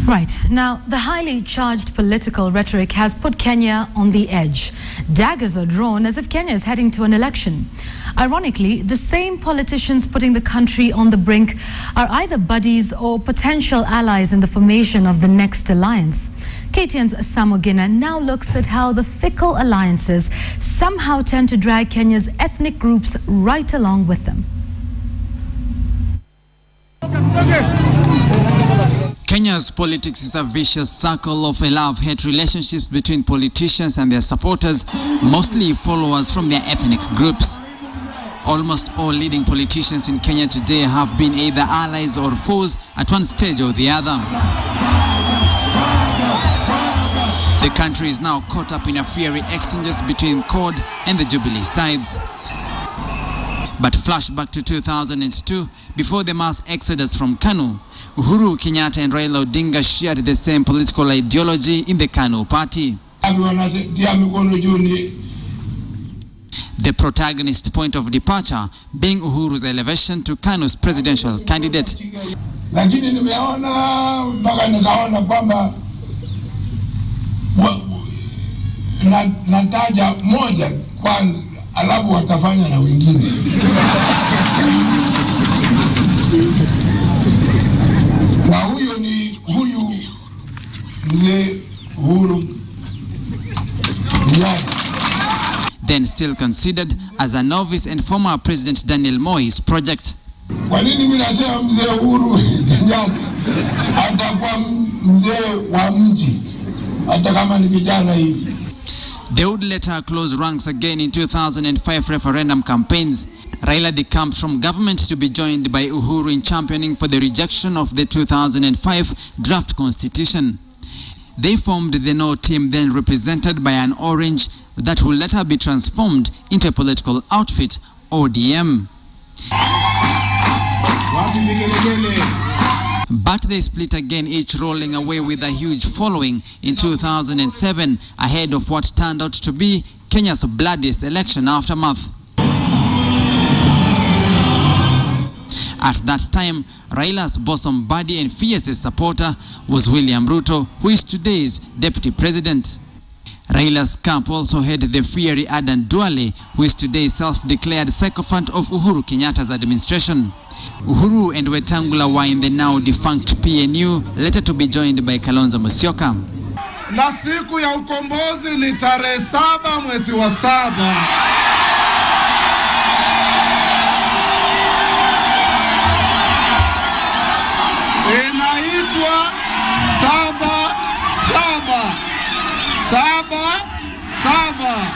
Right. Now, the highly charged political rhetoric has put Kenya on the edge. Daggers are drawn as if Kenya is heading to an election. Ironically, the same politicians putting the country on the brink are either buddies or potential allies in the formation of the next alliance. KTN's Samogina now looks at how the fickle alliances somehow tend to drag Kenya's ethnic groups right along with them. Kenya's politics is a vicious circle of love-hate relationships between politicians and their supporters, mostly followers from their ethnic groups. Almost all leading politicians in Kenya today have been either allies or foes at one stage or the other. The country is now caught up in a fiery exchanges between CORD and the Jubilee sides. But flash back to 2002, before the mass exodus from KANU, Uhuru Kenyatta and Raila Odinga shared the same political ideology in the KANU party. The protagonist point of departure being Uhuru's elevation to KANU's presidential candidate. Lakini nimeona mpaka nikaona kwamba nataja moja kwanza alafu watafanya na wengine. Na huyu mzee Uhuru. Then still considered as a novice and former President Daniel Moi's project. Kwa nini mimi nasema mzee Uhuru Kenyatta atakuwa mzee wa mji hata kama ni kijana hivi? They would later close ranks again in 2005 referendum campaigns. Raila decamped from government to be joined by Uhuru in championing for the rejection of the 2005 draft constitution. They formed the No team, then represented by an orange that will later be transformed into a political outfit, ODM. But they split again, each rolling away with a huge following in 2007, ahead of what turned out to be Kenya's bloodiest election aftermath. At that time, Raila's bosom buddy and fiercest supporter was William Ruto, who is today's deputy president. Raila's camp also had the fiery Adan Duale, who is today's self-declared sycophant of Uhuru Kenyatta's administration. Uhuru and Wetangula were in the now defunct PNU, later to be joined by Kalonzo Musyoka. Na siku ya ukombozi ni tarehe 7 mwezi wa 7. Inaitwa 7-7.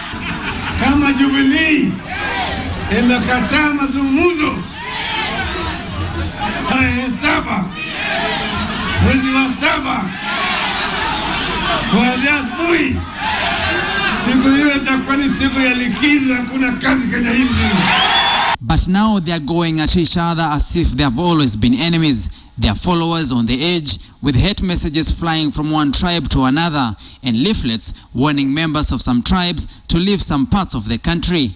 Kama Jubilee imekataa mazungumzo tarehe 7 mwezi wa 7 kuanzia asubuhi, siku hiyo itakuwa ni siku ya likizo, hakuna kazi Kenya hii. But now they are going at each other as if they have always been enemies. Their followers on the edge, with hate messages flying from one tribe to another and leaflets warning members of some tribes to leave some parts of the country.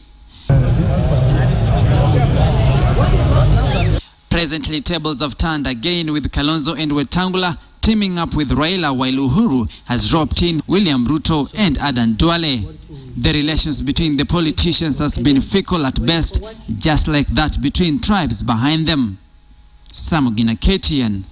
Presently, tables have turned again, with Kalonzo and Wetangula teaming up with Raila, while Uhuru has roped in William Ruto and Adan Duale. The relations between the politicians has been fickle at best, just like that between tribes behind them. Samogina, KTN.